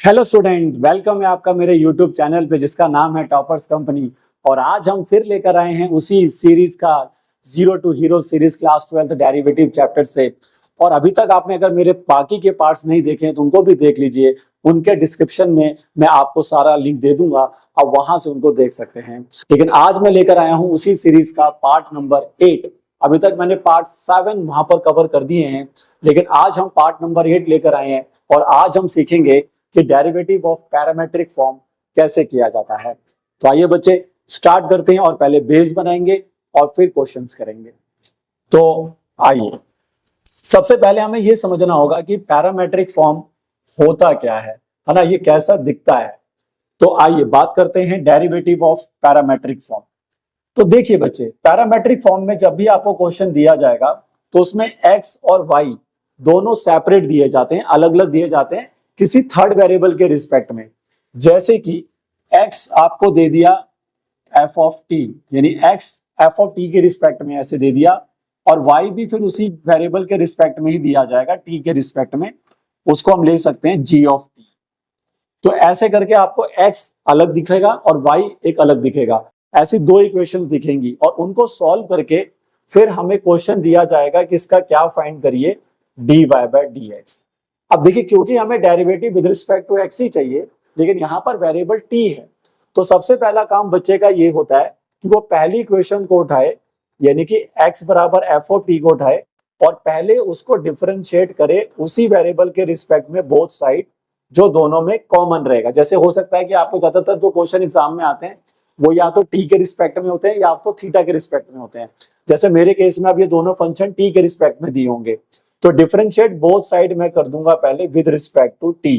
Hello student, welcome है आपका मेरे यूट्यूब चैनल पे जिसका नाम है टॉपर्स कंपनी। और आज हम फिर लेकर आए हैं उसी सीरीज का zero to hero series class 12 derivative chapter से। और अभी तक आपने अगर मेरे बाकी के पार्ट्स नहीं देखे हैं तो उनको भी देख लीजिए। उनके डिस्क्रिप्शन में मैं आपको सारा लिंक दे दूंगा, आप वहां से उनको देख सकते हैं। लेकिन आज मैं लेकर आया हूं उसी सीरीज का पार्ट नंबर 8। अभी तक मैंने पार्ट 7 वहां पर कवर कर दिए हैं, लेकिन आज हम पार्ट नंबर 8 लेकर आए हैं। और आज हम सीखेंगे कि डेरिवेटिव ऑफ पैरामेट्रिक फॉर्म कैसे किया जाता है। तो आइए बच्चे स्टार्ट करते हैं और पहले बेस बनाएंगे और फिर क्वेश्चंस करेंगे। तो आइए, सबसे पहले हमें यह समझना होगा कि पैरामेट्रिक फॉर्म होता क्या है ना, ये कैसा दिखता है। तो आइए बात करते हैं डेरिवेटिव ऑफ पैरामेट्रिक फॉर्म। तो देखिए बच्चे, पैरामेट्रिक फॉर्म में जब भी आपको क्वेश्चन दिया जाएगा तो उसमें एक्स और वाई दोनों सेपरेट दिए जाते हैं, अलग अलग दिए जाते हैं किसी थर्ड वेरिएबल के रिस्पेक्ट में। जैसे कि x आपको दे दिया f ऑफ t, यानी x f ऑफ t के रिस्पेक्ट में ऐसे दे दिया, और y भी फिर उसी वेरिएबल के रिस्पेक्ट में ही दिया जाएगा, t के रिस्पेक्ट में। उसको हम ले सकते हैं g ऑफ t। तो ऐसे करके आपको x अलग दिखेगा और y एक अलग दिखेगा। ऐसी दो इक्वेशंस दिखेंगी और उनको सॉल्व करके फिर हमें क्वेश्चन दिया जाएगा कि इसका क्या फाइंड करिए, dy बाय dx। अब देखिए, क्योंकि हमें derivative with respect to X ही चाहिए, लेकिन यहाँ पर वेरिएबल टी है, तो सबसे पहला काम बच्चे का ये होता है कि वो पहली इक्वेशन को उठाए, यानी कि x बराबर एफ ऑफ टी को उठाए और पहले उसको डिफरेंशिएट करे उसी वेरिएबल के रिस्पेक्ट में बोथ साइड, जो दोनों में कॉमन रहेगा। जैसे हो सकता है कि आपको ज्यादातर जो क्वेश्चन एग्जाम में आते हैं वो या तो टी के रिस्पेक्ट में होते हैं या तो थीटा के रिस्पेक्ट में होते हैं। जैसे मेरे केस में अब ये दोनों फंक्शन टी के रिस्पेक्ट में दिए होंगे, तो डिफरेंशिएट बोथ साइड में कर दूंगा पहले विद रिस्पेक्ट टू टी।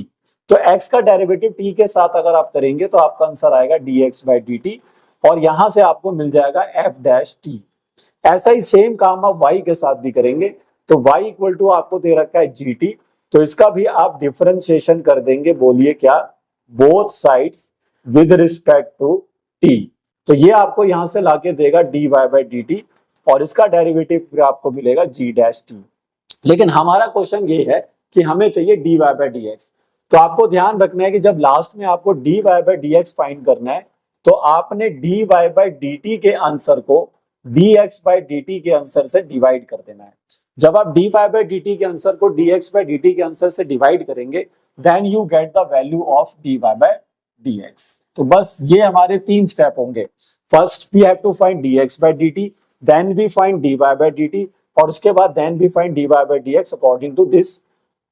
तो x का डेरिवेटिव t के साथ अगर आप करेंगे तो आपका आंसर आएगा dx बाई dt, और यहां से आपको मिल जाएगा f डैश t। ऐसा ही सेम काम आप y के साथ भी करेंगे, तो y इक्वल टू आपको दे रखा है gt, तो इसका भी आप डिफरेंशिएशन कर देंगे, बोलिए क्या, both sides with respect to t। तो ये आपको यहां से लाके देगा dy बाई dt, और इसका डेरिवेटिव आपको मिलेगा g डैश t। लेकिन हमारा क्वेश्चन ये है कि हमें चाहिए dy बाई dx। तो आपको ध्यान रखना है कि जब लास्ट में आपको dy बाई dx फाइंड करना है तो आपने dy बाई dt के आंसर को dx बाई dt के आंसर से डिवाइड कर देना है। जब आप dy बाई dt के आंसर को dx बाई dt के आंसर से डिवाइड करेंगे, then you get the value of dy by dx। तो बस ये हमारे तीन स्टेप होंगे। First we have to find dx by dt, then we find dy by dt, और उसके बाद then we find dy by dx according to this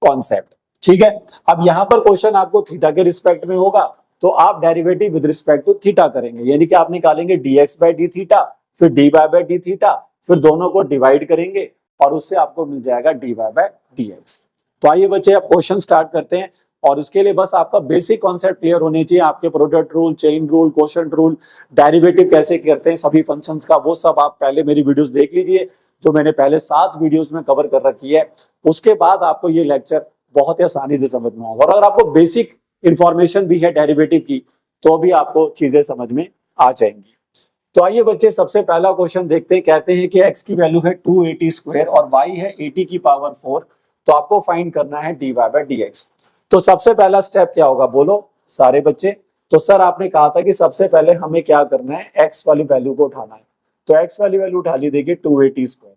concept. ठीक है, अब यहां पर क्वेश्चन आपको थीटा के रिस्पेक्ट में होगा, तो आप derivative with respect to theta करेंगे, यानी कि आप निकालेंगे dx बाई डी थीटा, फिर dy बाई डी थीटा, फिर दोनों को डिवाइड करेंगे और उससे आपको मिल जाएगा dy बाई dx। तो आइए बच्चे, अब क्वेश्चन स्टार्ट करते हैं। और उसके लिए बस आपका बेसिक कॉन्सेप्ट क्लियर होने चाहिए। आपके product rule, chain rule, quotient rule, derivative कैसे करते हैं सभी फंक्शंस का, वो सब आप पहले मेरी वीडियोस देख लीजिए, जो मैंने पहले 7 वीडियोस में कवर कर रखी है। उसके बाद आपको ये लेक्चर बहुत ही आसानी से समझ में आएगा। और अगर आपको बेसिक इंफॉर्मेशन भी है डेरिवेटिव की, तो भी आपको चीजें समझ में आ जाएंगी। तो आइए बच्चे, सबसे पहला क्वेश्चन देखते हैं। कहते हैं कि x की वैल्यू है 280 स्क्वायर और y है 80 की पावर 4, तो आपको फाइंड करना है dy बाई dx। तो सबसे पहला स्टेप क्या होगा, बोलो सारे बच्चे। तो सर आपने कहा था कि सबसे पहले हमें क्या करना है, x वाली वैल्यू को उठाना है। तो x वाली वैल्यू उठा ली, देखिए 280 स्क्वायर।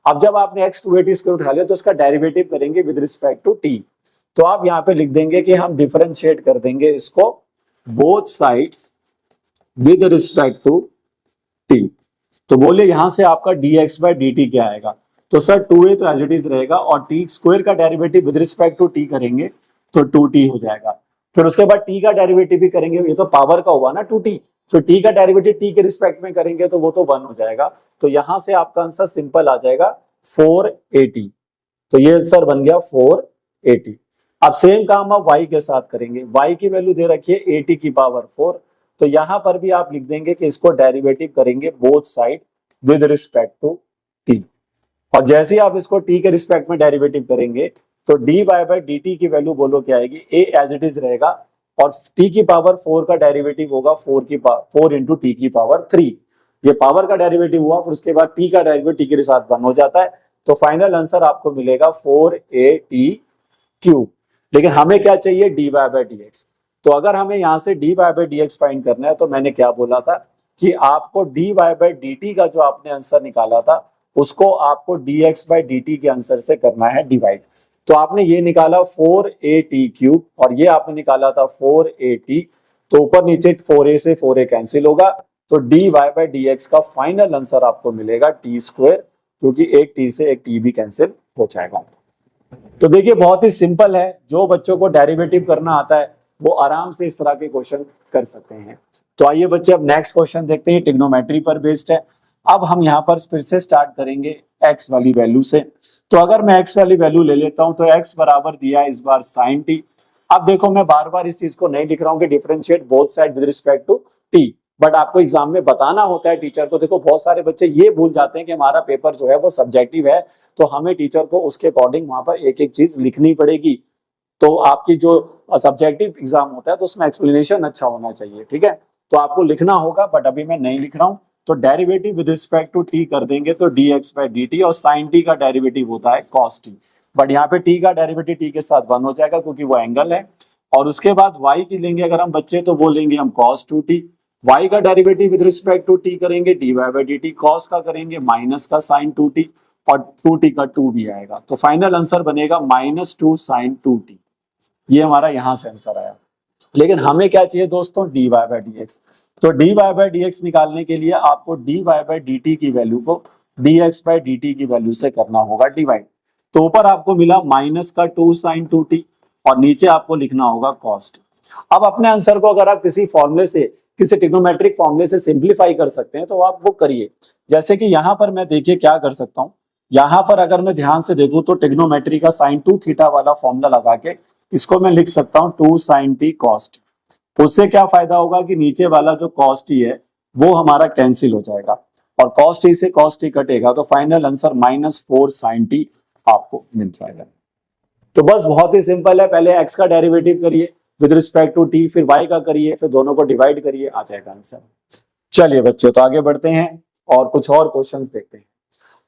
अब जब आपने x 280 स्क्वायर उठा लिया तो इसका डेरिवेटिव करेंगे विद रिस्पेक्ट टू t। तो आप यहाँ पे लिख देंगे कि हम डिफरेंशिएट कर देंगे इसको both sides with respect to t। तो बोले यहां से आपका dx बाई dt क्या आएगा। तो सर 2a तो एज इट इज रहेगा, और t स्क्वायर का derivative with respect to t करेंगे तो 2t हो जाएगा। फिर उसके बाद t का डेरिवेटिव भी करेंगे, ये तो पावर का हुआ ना 2t, फिर t का डेरिवेटिव t के रिस्पेक्ट में करेंगे तो वो तो 1 हो जाएगा। तो यहां से आपका आंसर सिंपल आ जाएगा 480। तो ये आंसर बन गया 480। अब सेम काम आप y के साथ करेंगे। y की वैल्यू दे रखी है 80 की पावर 4, तो यहां पर भी आप लिख देंगे कि इसको डेरिवेटिव करेंगे both side with respect to t। और जैसे ही आप इसको t के रिस्पेक्ट में डेरिवेटिव करेंगे तो dy बाई dt की वैल्यू बोलो क्या आएगी, a एज इट इज रहेगा, और t की पावर 4 का डेरिवेटिव होगा 4 इंटू टी की पावर 3। ये पावर का डेरिवेटिव हुआ, फिर उसके बाद t का डेरिवेटिव t के साथ 1 हो जाता है। तो फाइनल आंसर आपको मिलेगा 4a t क्यूब। लेकिन हमें क्या चाहिए, dy बाय dx। तो अगर हमें यहाँ से dy बाय dx फाइंड करना है तो मैंने क्या बोला था कि आपको dy बाय dt का जो आपने आंसर निकाला था उसको आपको dx बाय dt के आंसर से करना है डिवाइड। तो आपने ये निकाला 4at क्यूब और ये आपने निकाला था 4at, तो ऊपर नीचे 4a से 4a कैंसिल होगा, तो dy बाय dx का फाइनल आंसर आपको मिलेगा t स्क्वायर, क्योंकि एक t से एक t भी कैंसिल हो जाएगा। तो देखिए बहुत ही सिंपल है, जो बच्चों को डेरिवेटिव करना आता है वो आराम से इस तरह के क्वेश्चन कर सकते हैं। तो आइए बच्चे अब नेक्स्ट क्वेश्चन देखते हैं, ट्रिग्नोमेट्री पर बेस्ड है। अब हम यहाँ पर फिर से स्टार्ट करेंगे x वाली वैल्यू से। तो अगर मैं x वाली वैल्यू ले लेता हूं तो x बराबर दिया है इस बार sin t। अब देखो मैं बार बार इस चीज को नहीं लिख रहा हूं कि differentiate both side with respect to t, but आपको एग्जाम में बताना होता है टीचर को। देखो बहुत सारे बच्चे ये भूल जाते हैं कि हमारा पेपर जो है वो सब्जेक्टिव है, तो हमें टीचर को उसके अकॉर्डिंग वहां पर एक एक चीज लिखनी पड़ेगी। तो आपकी जो सब्जेक्टिव एग्जाम होता है तो उसमें एक्सप्लेनेशन अच्छा होना चाहिए, ठीक है। तो आपको लिखना होगा, बट अभी मैं नहीं लिख रहा हूँ। तो derivative with respect to t कर देंगे तो dx बाय dt, और साइन टी का डेरिवेटिव होता है cos t, बट यहाँ पे t का डेरिवेटिव t के साथ 1 हो जाएगा क्योंकि वो एंगल है। और उसके बाद y की लेंगे अगर हम बच्चे तो वो लेंगे हम cos 2t, y का derivative with respect to t करेंगे dy बाय dt, cos का करेंगे माइनस का sin 2t, और 2t का 2 भी आएगा, तो फाइनल आंसर बनेगा -2 sin 2t। ये हमारा यहां से आंसर आया। लेकिन हमें क्या चाहिए दोस्तों, dy बाय dx। तो dy बाय dx निकालने के लिए आपको dy बाय dt की वैल्यू को dx बाय dt की वैल्यू से करना होगा डिवाइड। तो ऊपर आपको मिला -2 sin 2t और नीचे आपको लिखना होगा cos t। अब अपने आंसर को अगर आप किसी फॉर्मूले से, किसी ट्रिग्नोमेट्रिक फॉर्मूले से सिंप्लीफाई कर सकते हैं तो आप वो करिए। जैसे कि यहाँ पर मैं देखिए क्या कर सकता हूँ, यहाँ पर अगर मैं ध्यान से देखूं तो ट्रिग्नोमेट्री का sin 2 थीटा वाला फॉर्मूला लगा के इसको मैं लिख सकता हूँ 2 sin t cos t। उससे क्या फायदा होगा कि नीचे वाला जो cos t है वो हमारा कैंसिल हो जाएगा, और cos t से cos t कटेगा तो फाइनल आंसर -4 sin t आपको मिल जाएगा। तो बस बहुत ही सिंपल है, पहले x का डेरिवेटिव करिए विद रिस्पेक्ट टू t, फिर y का करिए, फिर दोनों को डिवाइड करिए, आ जाएगा आंसर। चलिए बच्चों तो आगे बढ़ते हैं और कुछ और क्वेश्चंस देखते हैं।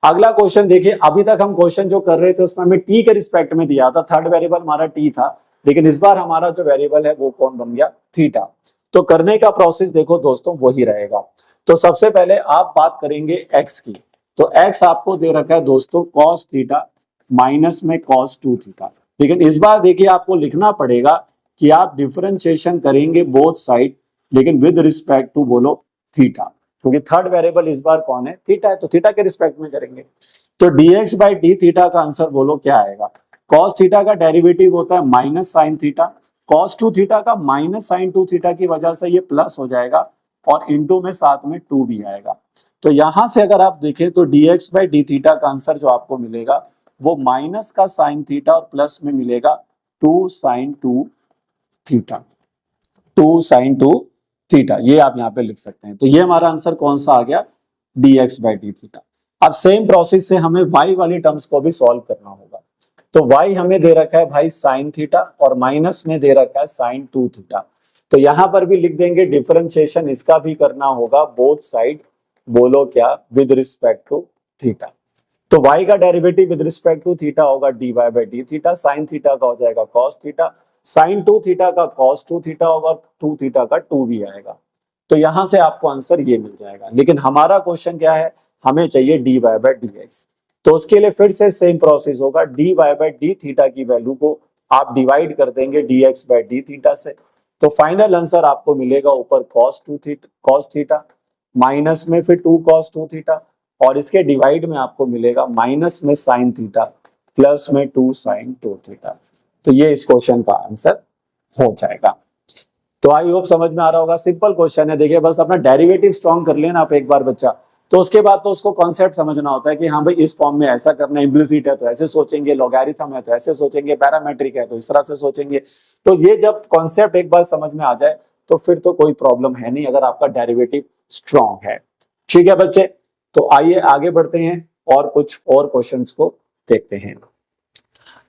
अगला क्वेश्चन देखिए, अभी तक हम क्वेश्चन जो कर रहे थे उसमें हमें t के रिस्पेक्ट में दिया था, थर्ड वेरिएबल हमारा t था, लेकिन इस बार हमारा जो वेरिएबल है वो कौन बन गया, थीटा। तो करने का प्रोसेस देखो दोस्तों वही रहेगा। तो सबसे पहले आप बात करेंगे x की, तो x आपको दे रखा है दोस्तों cos थीटा माइनस में cos 2 थीटा। लेकिन इस बार देखिए आपको लिखना पड़ेगा कि आप डिफरेंशिएशन करेंगे बोथ साइड, लेकिन विद रिस्पेक्ट टू बोलो थीटा, क्योंकि थर्ड वेरिएबल इस बार कौन है, थीटा है, तो थीटा के रिस्पेक्ट में करेंगे। तो dx बाई डी थीटा का आंसर बोलो क्या आएगा। cos थीटा का डेरिवेटिव होता है minus sine theta, cos 2 theta का माइनस साइन 2 थीटा की वजह से ये प्लस हो जाएगा, और इंटू में साथ में 2 भी आएगा। तो यहां से अगर आप देखें तो dx बाई डी थीटा का आंसर जो आपको मिलेगा वो माइनस का साइन थीटा और प्लस में मिलेगा 2 साइन 2 थीटा, 2 साइन 2 थीटा, ये आप यहाँ पे लिख सकते हैं। तो ये हमारा आंसर कौन सा आ गया, dx बाई डी थीटा। अब सेम प्रोसेस से हमें y वाली टर्म्स को भी सॉल्व करना होगा। तो y हमें दे रखा है भाई साइन थीटा और माइनस में दे रखा है साइन 2 थीटा। तो यहां पर भी लिख देंगे डिफरेंशिएशन इसका भी करना होगा बोथ साइड, बोलो क्या, विद रिस्पेक्ट टू थीटा। तो y का derivative with respect to theta होगा dy by d theta, sine theta का हो जाएगा cos थीटा, साइन 2 थीटा का cos 2 थीटा होगा, 2 थीटा का 2 भी आएगा। तो यहां से आपको आंसर ये मिल जाएगा। लेकिन हमारा क्वेश्चन क्या है, हमें चाहिए dy बाई dx। तो उसके लिए फिर से सेम प्रोसेस होगा, dy बाई डी थीटा की वैल्यू को आप डिवाइड कर देंगे dx बाई डी थीटा से। तो फाइनल आंसर आपको मिलेगा ऊपर cos थीटा माइनस में फिर 2 cos 2 थीटा, और इसके डिवाइड में आपको मिलेगा माइनस में साइन थीटा प्लस में 2 साइन 2 थीटा। तो ये इस क्वेश्चन का आंसर हो जाएगा। तो आई होप समझ में आ रहा होगा, सिंपल क्वेश्चन है। देखिए बस अपना डेरिवेटिव स्ट्रॉन्ग कर लेना आप एक बार बच्चा, तो उसके बाद तो उसको कॉन्सेप्ट समझना होता है कि हाँ भाई इस फॉर्म में ऐसा करना है, इम्प्लिसिट है तो ऐसे सोचेंगे, लॉगरिथम है तो ऐसे सोचेंगे, पैरामेट्रिक है तो इस तरह से सोचेंगे। तो ये जब कॉन्सेप्ट एक बार समझ में आ जाए तो फिर तो कोई प्रॉब्लम है नहीं, अगर आपका डेरिवेटिव स्ट्रॉन्ग है। ठीक है बच्चे, तो आइए आगे बढ़ते हैं और कुछ और क्वेश्चंस को देखते हैं।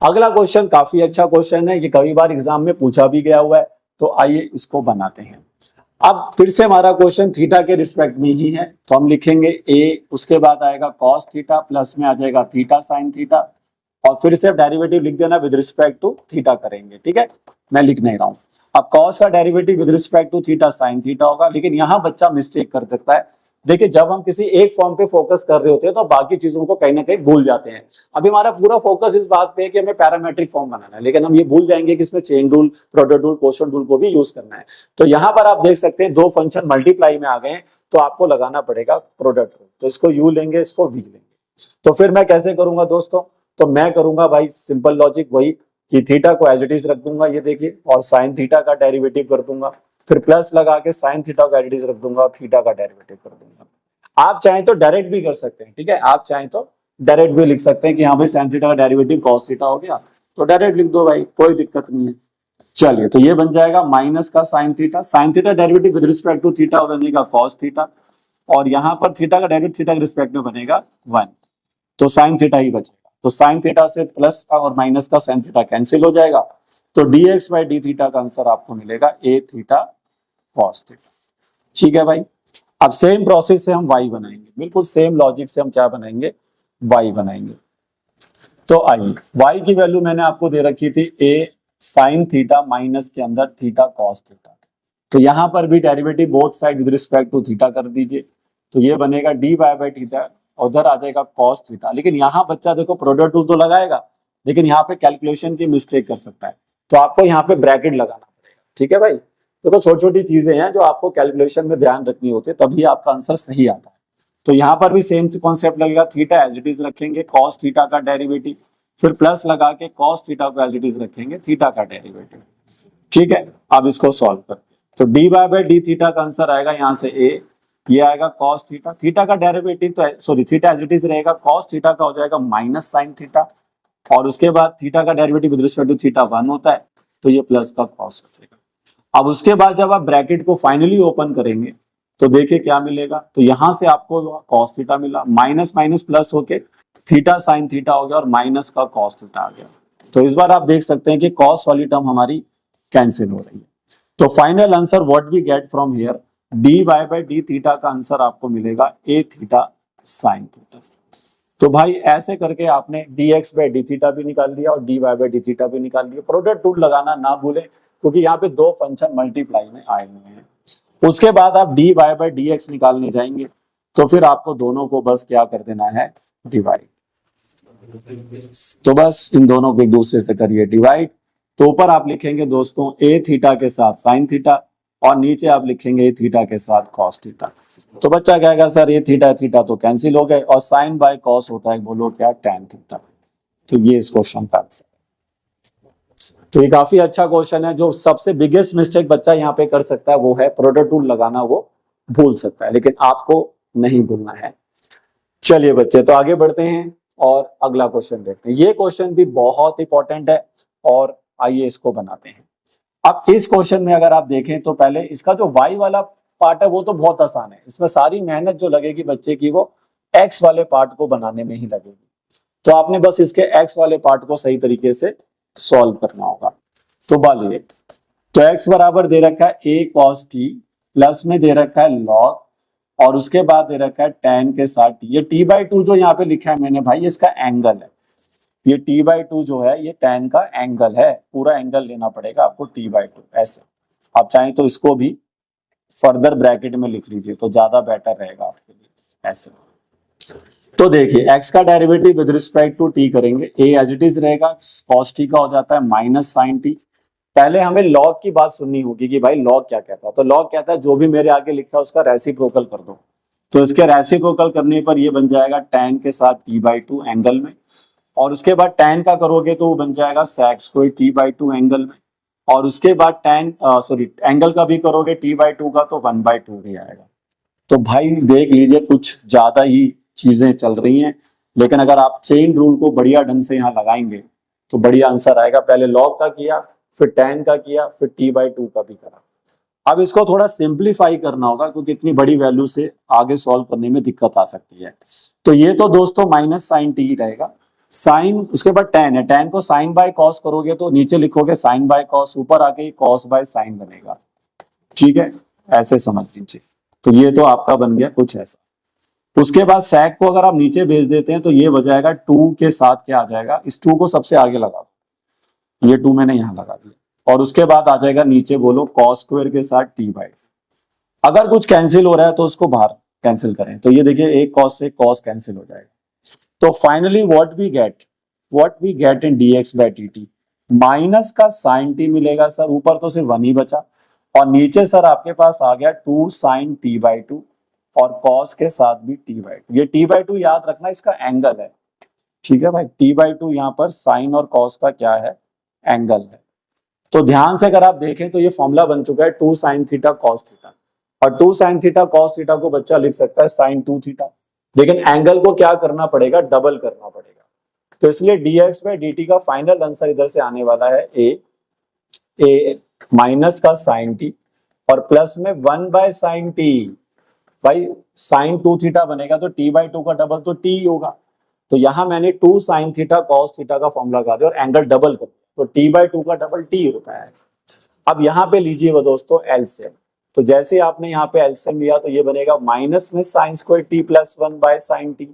अगला क्वेश्चन काफी अच्छा क्वेश्चन है, ये कई बार एग्जाम में पूछा भी गया हुआ है, तो आइए इसको बनाते हैं। अब फिर से हमारा क्वेश्चन थीटा के रिस्पेक्ट में ही है, तो हम लिखेंगे a, उसके बाद आएगा cos थीटा, प्लस में आ जाएगा थीटा साइन थीटा, और फिर से डेरिवेटिव लिख देना विद रिस्पेक्ट टू थीटा करेंगे, ठीक है, मैं लिख नहीं रहा हूं। अब कॉस का derivative with respect to theta sine theta होगा, लेकिन यहाँ बच्चा मिस्टेक कर सकता है। देखिए जब हम किसी एक फॉर्म पे फोकस कर रहे होते हैं तो बाकी चीजों को कहीं ना कहीं भूल जाते हैं। अभी हमारा पूरा फोकस इस बात पे है कि हमें पैरामेट्रिक फॉर्म बनाना है, लेकिन हम ये भूल जाएंगे कि इसमें chain rule, product rule, quotient rule को भी यूज करना है। तो यहाँ पर आप देख सकते हैं दो फंक्शन मल्टीप्लाई में आ गए, तो आपको लगाना पड़ेगा प्रोडक्ट रूल। तो इसको यू लेंगे, इसको वी लेंगे। तो फिर मैं कैसे करूंगा दोस्तों, तो मैं करूंगा भाई सिंपल लॉजिक वही कि थीटा को एज इट इज रख दूंगा, ये देखिए, और साइन थीटा का डेरिवेटिव कर दूंगा, फिर प्लस लगा के साइन थीटा का एज इट इज रख दूंगा और थीटा का डेरिवेटिव कर दूंगा। आप चाहें तो डायरेक्ट भी कर सकते हैं, ठीक है, आप चाहें तो डायरेक्ट भी लिख सकते हैं कि हाँ भाई साइन थीटा का डेरिवेटिव कॉस थीटा हो गया, तो डायरेक्ट लिख दो भाई, कोई दिक्कत नहीं है। चलिए, तो ये बन जाएगा माइनस का sine theta derivative with respect to theta बनेगा कॉस थीटा, और यहाँ पर थीटा का डेरिवेटिव थीटा के रिस्पेक्ट में बनेगा 1, तो साइन थीटा ही बचेगा। तो साइन थीटा से प्लस का और माइनस का साइन थीटा कैंसिल हो जाएगा, तो dx बाई डी थीटा का आंसर आपको मिलेगा a थीटा कॉस थीटा। ठीक है भाई, अब सेम प्रोसेस से हम y बनाएंगे, बिल्कुल सेम लॉजिक से हम क्या बनाएंगे, y बनाएंगे। तो आइए, y की वैल्यू मैंने आपको दे रखी थी a साइन थीटा माइनस के अंदर थीटा कॉस थीटा, तो यहां पर भी derivative both side with respect to theta कर दीजिए, तो ये बनेगा डी वाई बाई थीटा, उधर आ जाएगा कॉस थीटा। लेकिन यहाँ बच्चा देखो प्रोडक्ट रूल तो लगाएगा, लेकिन यहाँ पे कैलकुलेशन की मिस्टेक कर सकता है, तो आपको यहाँ पे ब्रैकेट लगाना पड़ेगा। ठीक है भाई, देखो छोटी छोटी चीजें हैं जो आपको कैलकुलेशन में ध्यान रखनी होती है, तभी आपका आंसर सही आता है। तो यहाँ पर भी सेम कॉन्सेप्ट लगेगा, थीटा एज इट इज रखेंगे, कॉस थीटा का डेरिवेटिव, फिर प्लस लगा के कॉस थीटा को एज इट इज रखेंगे, थीटा का डेरिवेटिव। ठीक है, अब इसको सॉल्व करते हैं, तो d y by d theta का आंसर आएगा यहाँ से a, ये आएगा cos थीटा, थीटा का डेरिवेटिव तो sorry theta as it is रहेगा, cos थीटा का हो जाएगा माइनस साइन थीटा, और उसके बाद थीटा का derivative with respect to theta 1 होता है, तो ये प्लस का cos हो जाएगा। अब उसके बाद जब आप ब्रैकेट को फाइनली ओपन करेंगे तो देखिए क्या मिलेगा, तो यहां से आपको cos थीटा मिला, माइनस माइनस प्लस होके थीटा साइन थीटा हो गया और माइनस का cos थीटा आ गया। तो इस बार आप देख सकते हैं कि cos वाली टर्म हमारी कैंसिल हो रही है। तो final answer what we get from here, d y by d theta का आंसर आपको मिलेगा ए थीटा साइन थीटा। तो भाई ऐसे करके आपने d x by d theta भी निकाल दिया और d y by d theta भी निकाल दिया। प्रोडक्ट रूल लगाना ना भूलें, क्योंकि यहाँ पे दो फंक्शन मल्टीप्लाई में आए हुए हैं। उसके बाद आप d y by d x निकालने जाएंगे, तो फिर आपको दोनों को बस क्या कर देना है, डिवाइड। तो बस इन दोनों को एक दूसरे से करिए डिवाइड। तो ऊपर आप लिखेंगे दोस्तों ए थीटा के साथ साइन थीटा, और नीचे आप लिखेंगे ए थीटा के साथ कॉस थीटा। तो बच्चा कहेगा सर ये थीटा थीटा तो कैंसिल हो गए, और साइन बाय कॉस होता है, बोलो क्या, टैन थीटा। तो ये इस क्वेश्चन का आंसर। तो ये काफी अच्छा क्वेश्चन है। जो सबसे बिगेस्ट मिस्टेक बच्चा यहाँ पे कर सकता है वो है प्रोडक्ट रूल लगाना, वो भूल सकता है, लेकिन आपको नहीं भूलना है। चलिए बच्चे, तो आगे बढ़ते हैं और अगला क्वेश्चन देखते हैं। ये क्वेश्चन भी बहुत इंपॉर्टेंट है, और आइए इसको बनाते हैं। अब इस क्वेश्चन में अगर आप देखें तो पहले इसका जो y वाला पार्ट है वो तो बहुत आसान है, इसमें सारी मेहनत जो लगेगी बच्चे की वो x वाले पार्ट को बनाने में ही लगेगी। तो आपने बस इसके x वाले पार्ट को सही तरीके से सॉल्व करना होगा। तो बालिए, तो x बराबर दे रखा है a cos t, प्लस में दे रखा है log, और उसके बाद दे रखा है tan के साथ t। ये t/2 जो यहाँ पे लिखा है मैंने भाई, इसका एंगल है। ये t/2 जो है ये tan का एंगल है, पूरा एंगल लेना पड़ेगा आपको t/2 ऐसे। आप चाहें तो इसको भी फर्दर ब्रैकेट में लिख लीजिए तो ज्यादा बेटर रहेगा आपके लिए ऐसे। तो देखिए x का derivative with respect to t करेंगे, a एज इट इज रहेगा, cos t का हो जाता है माइनस साइन t। पहले हमें log की बात सुननी होगी कि भाई log क्या कहता है। तो log कहता है जो भी मेरे आगे लिखा है उसका रेसिप्रोकल कर दो। तो इसके रेसिप्रोकल करने पर ये बन जाएगा tan के साथ t/2 एंगल में, और उसके बाद tan का करोगे तो वो बन जाएगा sec स्क्वायर t/2 एंगल में, और उसके बाद एंगल का भी करोगे t/2 का तो 1/2 भी आएगा। तो भाई देख लीजिए कुछ ज्यादा ही चीजें चल रही हैं, लेकिन अगर आप चेन रूल को बढ़िया ढंग से यहाँ लगाएंगे तो बढ़िया आंसर आएगा। पहले log का किया, फिर tan का किया, फिर t/2 का भी करा। अब इसको थोड़ा सिंप्लीफाई करना होगा, क्योंकि इतनी बड़ी वैल्यू से आगे सॉल्व करने में दिक्कत आ सकती है। तो ये तो दोस्तों माइनस साइन टी रहेगा, साइन उसके बाद tan है, tan को साइन बाय कॉस करोगे तो नीचे लिखोगे साइन बाय कॉस, ऊपर आके कॉस बाय साइन बनेगा। ठीक है, ऐसे समझ लीजिए। तो ये तो आपका बन गया कुछ ऐसा। उसके बाद sec को अगर आप नीचे भेज देते हैं तो ये हो जाएगा 2 के साथ क्या आ जाएगा, इस 2 को सबसे आगे लगा दो, ये 2 मैंने यहाँ लगा दिया, और उसके बाद आ जाएगा नीचे बोलो cos स्क्वायर के साथ t/2। अगर कुछ कैंसिल हो रहा है तो उसको बाहर कैंसिल करें, तो ये देखिए एक cos से cos कैंसिल हो जाएगा। तो finally what we get in dx/dt, minus का sin t मिलेगा सर, ऊपर तो सिर्फ 1 ही बचा, और नीचे सर आपके पास आ गया 2 sin t/2 और cos के साथ भी t/2। ये t/2 याद रखना इसका एंगल है, ठीक है भाई, t/2 यहाँ पर sin और cos का क्या है, एंगल है। तो ध्यान से अगर आप देखें तो ये फॉर्मूला बन चुका है 2 sin थीटा cos थीटा, और 2 sin थीटा cos थीटा को बच्चा लिख सकता है sin 2 थीटा, लेकिन एंगल को क्या करना पड़ेगा, डबल करना पड़ेगा। तो इसलिए dx/dt का फाइनल आंसर इधर से आने वाला है a माइनस का sin t और प्लस में 1/sin t। भाई sin 2 थीटा बनेगा तो t/2 का डबल तो t ही होगा, तो यहां मैंने 2 sin थीटा cos थीटा का फॉर्मूला लगा दिया और एंगल डबल कर दिया, तो t/2 का डबल t होता है। अब यहाँ पे लीजिए वो दोस्तों एलसीएम, तो जैसे आपने यहाँ पे एलसीएम लिया तो ये बनेगा माइनस में sin square t plus 1/sin t,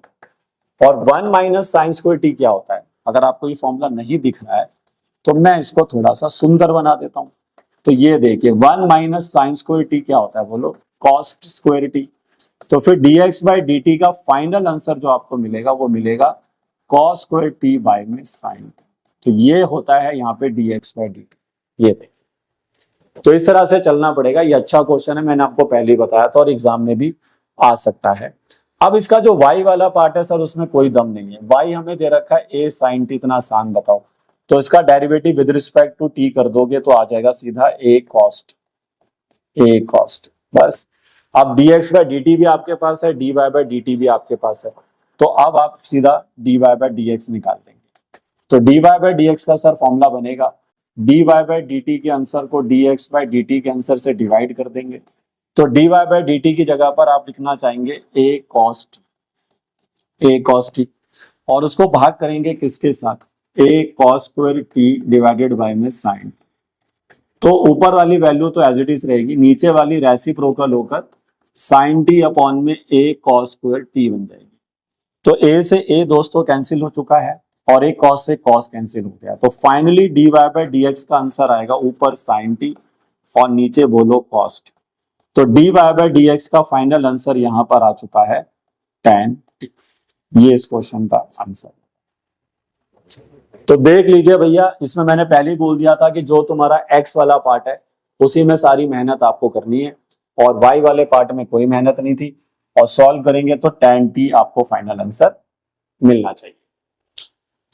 और 1 माइनस sin स्क्वायर t क्या होता है, अगर आपको ये फॉर्मूला नहीं दिख रहा है तो मैं इसको थोड़ा सा सुंदर बना देता हूं। तो ये देखिए 1 माइनस sin स्क्वायर t क्या होता है, बोलो cos स्क्वायर t। तो फिर dx/dt का फाइनल आंसर जो आपको मिलेगा वो मिलेगा cos स्क्वायर t बाय में sin t। तो ये होता है यहाँ पे dx/dt, ये देखिए। तो इस तरह से चलना पड़ेगा, ये अच्छा क्वेश्चन है, मैंने आपको पहले ही बताया था और एग्जाम में भी आ सकता है। अब इसका जो y वाला पार्ट है सर उसमें कोई दम नहीं है, y हमें दे रखा है a sin t, इतना आसान बताओ, तो इसका derivative with respect to t कर दोगे तो आ जाएगा सीधा a cost, बस। अब dx/dt भी आपके पास है, dy/dt भी आपके पास है, तो अब आप सीधा dy/dx निकाल देंगे। तो dy/dx का सर फॉर्मूला बनेगा, dy/dt के आंसर को dx/dt के आंसर से डिवाइड कर देंगे, तो dy/dt की जगह पर आप लिखना चाहेंगे a cos t, और उसको भाग करेंगे किसके साथ, a cos square t divided by में sin। तो ऊपर वाली वैल्यू तो एज इट इज रहेगी, नीचे वाली रेसिप्रोकल होकर sin t अपॉन में a cos स्क्वायर t बन जाएगी। तो a से a दोस्तों कैंसिल हो चुका है और a cos से cos कैंसिल हो गया, तो फाइनली dy/dx का आंसर आएगा ऊपर sin t और नीचे बोलो cos t। तो dy/dx का फाइनल आंसर यहां पर आ चुका है tan t, ये इस क्वेश्चन का आंसर। तो देख लीजिए भैया, इसमें मैंने पहले ही बोल दिया था कि जो तुम्हारा x वाला पार्ट है उसी में सारी मेहनत आपको करनी है, और y वाले पार्ट में कोई मेहनत नहीं थी, और सॉल्व करेंगे तो tan t आपको फाइनल आंसर मिलना चाहिए।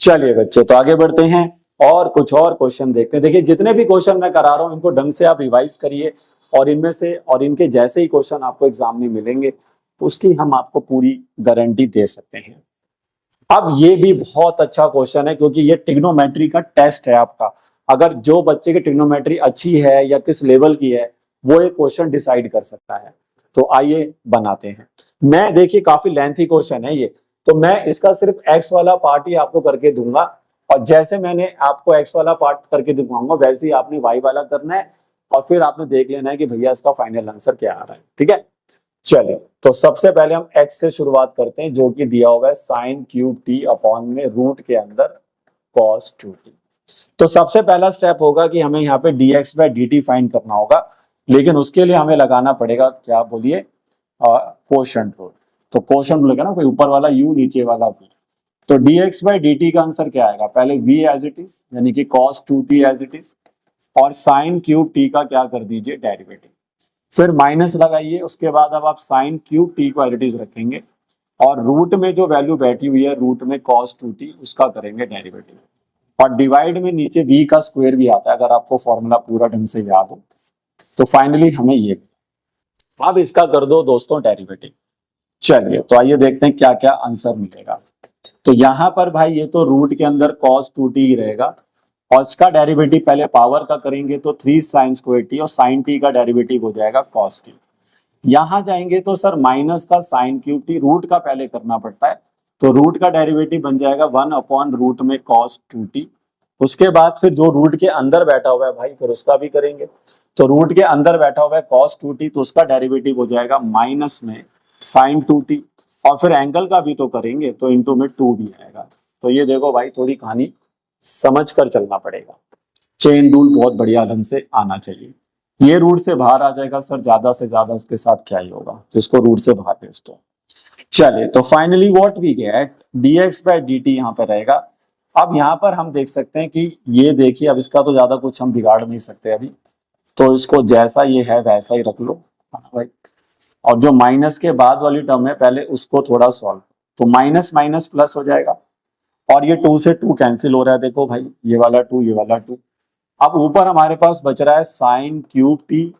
चलिए बच्चे, तो आगे बढ़ते हैं और कुछ और क्वेश्चन देखते हैं। देखिए जितने भी क्वेश्चन मैं करा रहा हूं इनको ढंग से आप रिवाइज करिए, और इनमें से और इनके जैसे ही क्वेश्चन आपको एग्जाम में मिलेंगे उसकी हम आपको पूरी गारंटी दे सकते हैं। अब ये भी बहुत अच्छा क्वेश्चन है क्योंकि ये ट्रिग्नोमेट्री का टेस्ट है आपका, अगर जो बच्चे की ट्रिग्नोमेट्री अच्छी है या किस लेवल की है वो ये क्वेश्चन डिसाइड कर सकता है। तो आइए बनाते हैं। मैं देखिए काफी लेंथी क्वेश्चन है ये, तो मैं इसका सिर्फ एक्स वाला पार्ट ही आपको करके दूंगा, और जैसे मैंने आपको एक्स वाला पार्ट करके दिखाऊंगा वैसे ही आपने वाई वाला करना है, और फिर आपने देख लेना है कि भैया इसका फाइनल आंसर क्या आ रहा है, ठीक है। चलिए, तो सबसे पहले हम x से शुरुआत करते हैं जो कि दिया होगा sin क्यूब t अपॉन में रूट के अंदर cos 2t। तो सबसे पहला स्टेप होगा कि हमें यहाँ पे dx/dt फाइंड करना होगा, लेकिन उसके लिए हमें लगाना पड़ेगा क्या बोलिए, कोशेंट रूल। तो कोशेंट रूल ना, कोई ऊपर वाला u नीचे वाला v, तो dx/dt का आंसर क्या आएगा, पहले v एज इट इज यानी कि cos 2t as it is, और sin क्यूब t का क्या कर दीजिए डेरिवेटिव, फिर माइनस लगाइए, उसके बाद अब आप sin क्यूब t को एज इट इज रखेंगे, और रूट में जो वैल्यू बैठी हुई है रूट में cos 2t उसका करेंगे डेरिवेटिव, और डिवाइड में नीचे v का स्क्वायर भी आता है अगर आपको फॉर्मूला पूरा ढंग से याद हो। तो फाइनली हमें ये, अब इसका कर दो दोस्तों डेरिवेटिव। चलिए, तो आइए देखते हैं क्या क्या आंसर मिलेगा। तो यहां पर भाई ये तो रूट के अंदर cos 2t ही रहेगा, और इसका डेरिवेटिव पहले पावर का करेंगे तो 3 sin स्क्वायर t, और sin t का डेरिवेटिव हो जाएगा cos t। यहां जाएंगे तो सर माइनस का sin क्यूब t, रूट का पहले करना पड़ता है, तो रूट का डेरिवेटिव बन जाएगा 1 अपॉन रूट में cos 2t। उसके बाद फिर जो रूट के अंदर बैठा हुआ है भाई फिर उसका भी करेंगे, तो रूट के अंदर बैठा हुआ है cos 2t, तो उसका डेरिवेटिव हो जाएगा माइनस में sin 2t, और फिर एंगल का भी तो करेंगे, तो इंटू में 2 भी आएगा। तो ये देखो भाई, थोड़ी कहानी समझ कर चलना पड़ेगा। चेन रूल बहुत बढ़िया ढंग से आना चाहिए। ये रूट से बाहर आ जाएगा सर, ज्यादा से ज्यादा इसके साथ क्या ही होगा, तो इसको रूट से बाहर भेज दो। चलिए, तो finally what we get, dx by dt यहाँ पे रहेगा। अब यहाँ पर हम देख सकते हैं कि ये देखिए, अब इसका तो ज्यादा कुछ हम बिगाड़ नहीं सकते अभी, तो इसको जैसा ये है वैसा ही रख लो भाई। और जो माइनस के बाद वाली टर्म है पहले उसको थोड़ा सॉल्व, तो माइनस माइनस प्लस हो जाएगा, और ये 2 से 2 कैंसिल हो रहा है, देखो भाई ये वाला 2 ये वाला 2। अब ऊपर हमारे पास बच रहा है साइन क्यूब टी,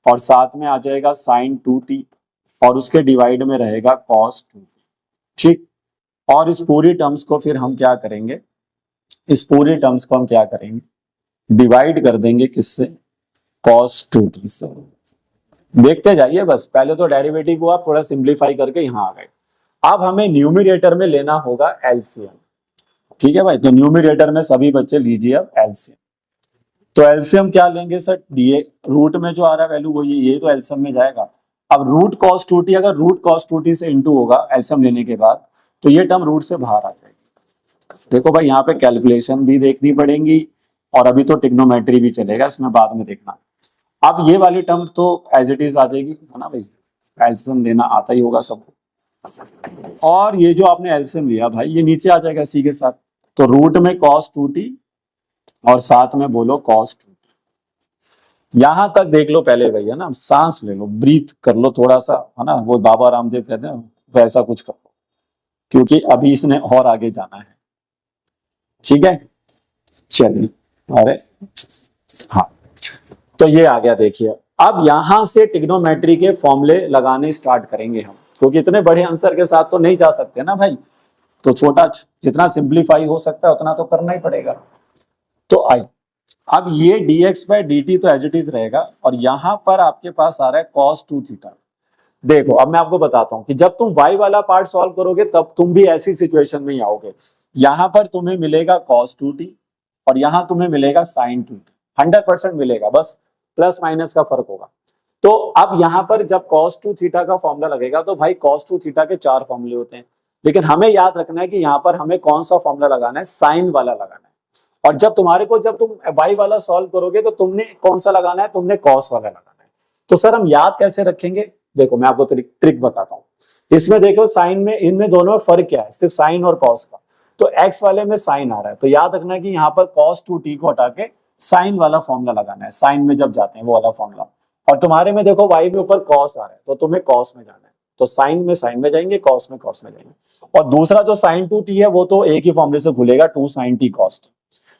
और साथ में आ जाएगा साइन 2t, और उसके डिवाइड में रहेगा कॉस 2t। ठीक, और इस पूरी टर्म्स को फिर हम क्या करेंगे, इस पूरी टर्म्स को हम क्या करेंगे, डिवाइड कर देंगे किससे, कॉस 2t से। देखते जाइए बस, पहले तो डेरिवेटिव को आप थोड़ा सिंप्लीफाई करके यहाँ आ गए। अब हमें न्यूमरेटर में लेना होगा एलसीएम। ठीक है भाई, तो न्यूमरेटर में सभी बच्चे लीजिए अब एलसीएम। तो एलसीएम क्या लेंगे सर, डीए रूट में जो आ रहा है वैल्यू वो ये तो एलसीएम में जाएगा। अब रूट कॉस 2t, अगर रूट कॉस 2t से इंटू होगा एलसीएम लेने के बाद, तो ये टर्म रूट से बाहर आ जाएगी। देखो भाई, यहाँ पे कैलकुलेशन भी देखनी पड़ेगी, और अभी तो टिग्नोमेट्री भी चलेगा, इसमें बाद में देखना। अब ये वाली टर्म तो एज इट इज आ जाएगी, है ना भाई, एलसीएम लेना आता ही होगा सबको। और ये जो आपने एलसीएम लिया भाई, ये नीचे आ जाएगा इसी के साथ, तो रूट में cos 2t और साथ में बोलो cos 2t। यहां तक देख लो पहले भैया ना, सांस ले लो, ब्रीथ कर लो थोड़ा सा, है ना, वो बाबा रामदेव कहते हैं वैसा कुछ कर लो, क्योंकि अभी इसने और आगे जाना है। ठीक है, चलिए, अरे हाँ, तो ये आ गया देखिए। अब यहां से टिग्नोमेट्री के फॉर्मूले लगाने स्टार्ट करेंगे हम, क्योंकि इतने बड़े आंसर के साथ तो नहीं जा सकते ना भाई, तो छोटा जितना सिंप्लीफाई हो सकता है उतना तो करना ही पड़ेगा। तो आई, अब ये dx बाय dt तो एज इट इज रहेगा, और यहां पर आपके पास आ रहा है cos 2 थीटा। देखो अब मैं आपको बताता हूं कि जब तुम y वाला पार्ट सॉल्व करोगे तब तुम भी ऐसी सिचुएशन में ही आओगे। यहां पर तुम्हें मिलेगा cos 2t और यहां तुम्हें मिलेगा sin 2t, 100% मिलेगा, बस प्लस माइनस का फर्क होगा। तो अब यहां पर जब cos 2 थीटा का फॉर्मूला लगेगा, तो भाई cos 2 थीटा के 4 फॉर्मूले होते हैं, लेकिन हमें याद रखना है कि यहाँ पर हमें कौन सा फॉर्मूला लगाना है, साइन वाला लगाना है। और जब तुम्हारे को, जब तुम y वाला सॉल्व करोगे तो तुमने कौन सा लगाना है, तुमने cos वाला लगाना है। तो सर हम याद कैसे रखेंगे, देखो मैं आपको ट्रिक बताता हूँ। इसमें देखो साइन में, इनमें दोनों में फर्क क्या है, सिर्फ साइन और cos का। तो x वाले में साइन आ रहा है, तो याद रखना है कि यहाँ पर cos 2t को हटा के साइन वाला फॉर्मूला लगाना है, साइन में जब जाते हैं वो वाला फॉर्मूला। और तुम्हारे में देखो y में ऊपर cos आ रहा है, तो तुम्हें cos में जाना है, तो साइन में जाएंगे, cos में जाएंगे। और दूसरा जो sin 2t है वो तो एक ही फॉर्मूले से खुलेगा, 2 sin t cos t।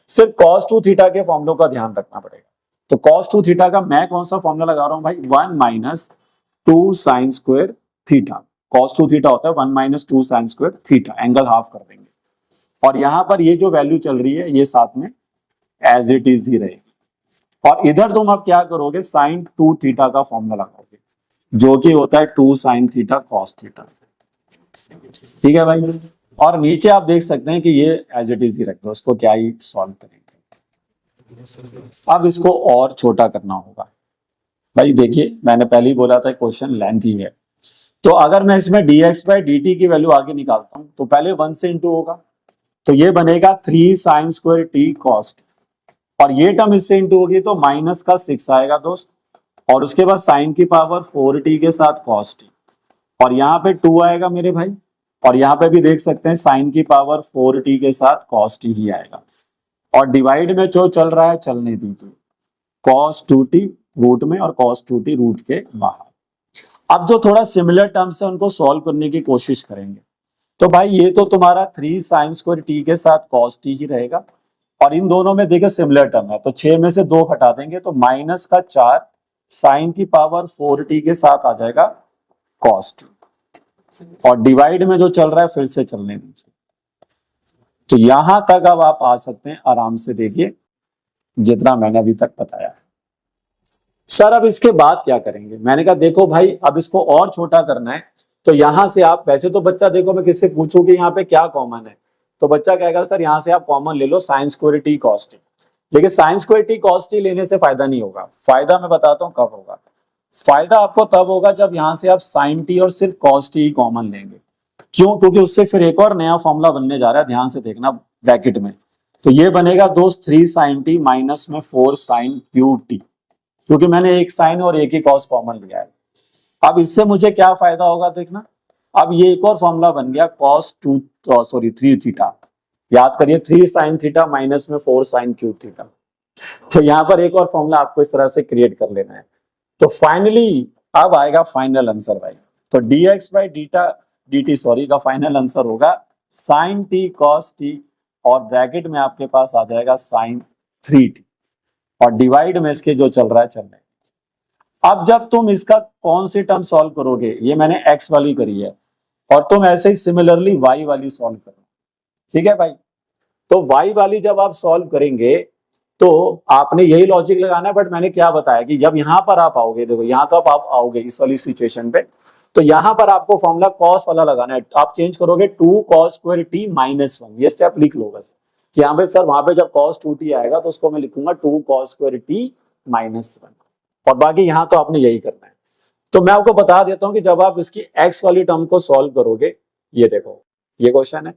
सिर्फ cos 2 थीटा के फॉर्मूलों का ध्यान रखना पड़ेगा। तो cos 2 थीटा का मैं कौन सा फॉर्मूला लगा रहा हूं भाई, 1 minus 2 sine square theta. cos 2 theta होता है 1 minus 2 sine square theta, angle half कर देंगे। और यहां पर ये जो वैल्यू चल रही है ये साथ में एज इट इज ही रहेगी। और इधर तुम अब क्या करोगे, साइन 2 थीटा का फॉर्मूला लगाओगे, जो कि होता है 2 साइन थीटा cos थीटा। ठीक है भाई, और नीचे आप देख सकते हैं कि ये एज इट इज ही रख दो, इसको क्या ही सॉल्व करेंगे। अब इसको और छोटा करना होगा भाई। देखिए मैंने पहले ही बोला था क्वेश्चन लेंथी है, तो अगर मैं इसमें dx बाय dt की वैल्यू आगे निकालता हूं, तो पहले 1 से इंटू होगा, तो ये बनेगा 3 sine square t cos t, और ये टर्म इससे इंटू होगी तो माइनस का 6 आएगा दोस्त, और उसके बाद साइन की पावर 4t के साथ cos t, और यहाँ पे 2 आएगा मेरे भाई, और यहाँ पे भी देख सकते हैं साइन की पावर 4t के साथ cos t ही आएगा। और डिवाइड में जो चल रहा है चलने दीजिए, cos 2t रूट में और cos 2t रूट के बाहर। अब जो थोड़ा सिमिलर टर्म्स है उनको सॉल्व करने की कोशिश करेंगे। तो भाई ये तो तुम्हारा 3 साइन स्क्वायर t के साथ cos t ही रहेगा, और इन दोनों में देखो सिमिलर टर्म है, तो 6 में से 2 हटा देंगे तो माइनस का 4 साइन की पावर 4t के साथ आ जाएगा cos t, और डिवाइड में जो चल रहा है फिर से चलने दीजिए। तो यहां तक अब आप आ सकते हैं आराम से, देखिए जितना मैंने अभी तक बताया है। सर अब इसके बाद क्या करेंगे, मैंने कहा देखो भाई अब इसको और छोटा करना है, तो यहां से आप, वैसे तो बच्चा देखो मैं किससे पूछूं कि यहाँ पे क्या कॉमन है, तो बच्चा कहेगा सर यहां से आप कॉमन ले लो sine square T cos t। लेकिन sine square T cos t लेने से फायदा नहीं होगा, फायदा मैं बताता हूं कब होगा। फायदा आपको तब होगा जब यहां से आप साइन टी और सिर्फ cos t ही कॉमन लेंगे, क्यों? क्योंकि उससे फिर एक और नया फॉर्मूला बनने जा रहा है, ध्यान से देखना ब्रैकेट में। तो ये बनेगा दोस्त 3 sin t माइनस में 4 sin क्यू टी, क्योंकि मैंने एक साइन और एक ही कॉस कॉमन लिया है। अब इससे मुझे क्या फायदा होगा देखना, अब ये एक और फॉर्मूला बन गया cos 3 थीटा। याद करिए 3 sin थीटा माइनस में 4 sin क्यू थीटा। तो यहाँ पर एक और फॉर्मूला आपको इस तरह से क्रिएट कर लेना है। तो फाइनली अब आएगा फाइनल आंसर भाई। तो dx बाई dt सॉरी का फाइनल आंसर होगा sin t cos t, और ब्रैकेट में आपके पास आ जाएगा sin 3t, और डिवाइड में इसके जो चल रहा है चल रहा है। अब जब तुम इसका कौन सी टर्म सॉल्व करोगे, ये मैंने x वाली करी है, और तुम ऐसे ही सिमिलरली y वाली सॉल्व करो, ठीक है भाई। तो y वाली जब आप सॉल्व करेंगे तो आपने यही लॉजिक लगाना है, बट मैंने क्या बताया कि जब यहां पर आप आओगे, देखो यहां तो आप आओगे इस वाली सिचुएशन पे, तो यहां पर आपको फॉर्मूला कॉस वाला लगाना है। आप चेंज करोगे 2 cos स्क्वायर t माइनस 1, ये स्टेप लिख लो बस कि यहाँ पे सर वहां पे जब cos 2t आएगा तो उसको मैं लिखूंगा 2 cos स्क्वायर t माइनस 1, और बाकी यहां तो आपने यही करना है। तो मैं आपको बता देता हूं कि जब आप इसकी x वाली टर्म को सॉल्व करोगे, ये देखो ये क्वेश्चन है,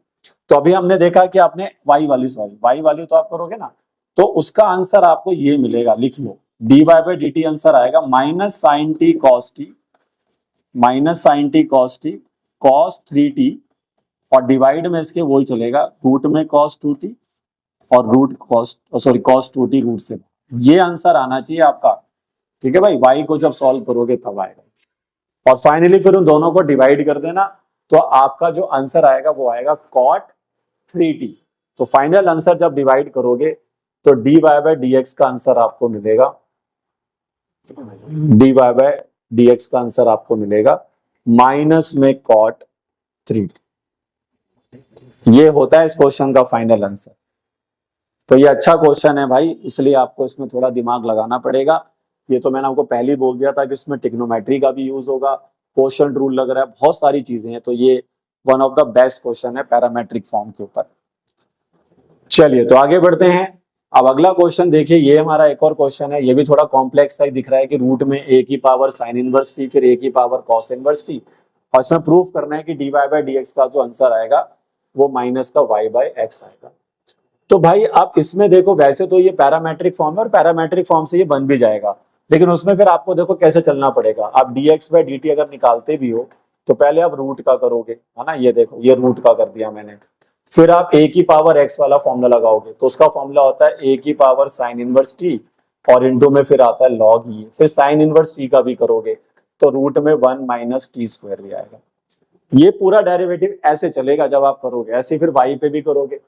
तो अभी हमने देखा कि आपने y वाली सॉल्व, y वाली तो आप करोगे ना, तो उसका आंसर आपको ये मिलेगा, लिख लो dy बाई dt आंसर आएगा minus sine t cos t, minus sine t cos t cos 3t, और डिवाइड में इसके वही चलेगा रूट में cos 2t और root cos cos 2t root से। ये आंसर आना चाहिए आपका, ठीक है भाई। y को जब सॉल्व करोगे तब आएगा, और फाइनली फिर उन दोनों को डिवाइड कर देना, तो आपका जो आंसर आएगा वो आएगा cot 3t। तो फाइनल आंसर जब डिवाइड करोगे तो dy बाई dx का आंसर आपको मिलेगा, dy बाई dx का आंसर आपको मिलेगा माइनस में cot 3। ये होता है इस क्वेश्चन का फाइनल आंसर। तो ये अच्छा क्वेश्चन है भाई, इसलिए आपको इसमें थोड़ा दिमाग लगाना पड़ेगा। ये तो मैंने आपको पहले ही बोल दिया था कि इसमें ट्रिग्नोमेट्री का भी यूज होगा, क्वोशंट रूल लग रहा है, बहुत सारी चीजें हैं। तो ये one of the best question है पैरामेट्रिक फॉर्म के ऊपर। चलिए तो आगे बढ़ते हैं। अब अगला क्वेश्चन देखिए, ये हमारा एक और क्वेश्चन है, ये भी थोड़ा कॉम्प्लेक्स सा ही दिख रहा है कि रूट में a की पावर साइन इनवर्स टी फिर a की पावर कॉस इनवर्स टी, और इसमें प्रूफ करना है कि dy बाई dx का जो आंसर आएगा वो माइनस का y बाई x आएगा। तो भाई अब इसमें देखो, वैसे तो ये पैरामेट्रिक फॉर्म है और पैरामेट्रिक फॉर्म से ये बन भी जाएगा, लेकिन उसमें फिर आपको देखो कैसे चलना पड़ेगा। आप dx बाई dt अगर निकालते भी हो तो पहले आप रूट का करोगे, है ना, ये देखो ये रूट का कर दिया मैंने, फिर आप a की पावर x वाला फॉर्मूला लगाओगे, तो उसका फॉर्मूला होता है a की पावर साइन इनवर्स t, और इंटू में फिर आता है log e, फिर साइन इनवर्स t का भी करोगे तो रूट में 1 माइनस टी स्क्वायर भी आएगा। ये पूरा डेरिवेटिव ऐसे चलेगा जब आप करोगे, ऐसे फिर y पे भी करोगे।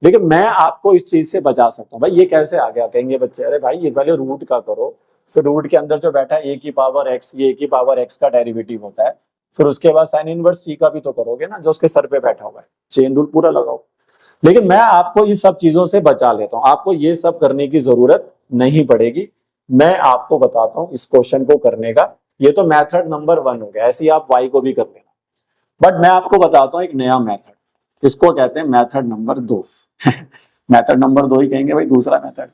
लेकिन मैं आपको इस चीज से बचा सकता हूँ। भाई ये कैसे आ गया, कहेंगे बच्चे, अरे भाई ये पहले रूट का करो, फिर रूट के अंदर जो बैठा है a की पावर x, ये a की पावर x का डेरिवेटिव होता है, फिर उसके बाद साइन इनवर्स t का भी तो करोगे ना, जो उसके सर पे बैठा हुआ है, चेन रूल पूरा लगाओ। लेकिन मैं आपको इन सब चीजों से बचा लेता हूँ, आपको ये सब करने की जरूरत नहीं पड़ेगी। मैं आपको बताता हूँ इस क्वेश्चन को करने का, ये तो मेथड नंबर 1 हो गया, ऐसे ही आप y को भी कर लेना। बट मैं आपको बताता हूँ एक नया मेथड, इसको कहते हैं मेथड नंबर 2। मेथड नंबर 2 ही कहेंगे भाई, दूसरा मेथड।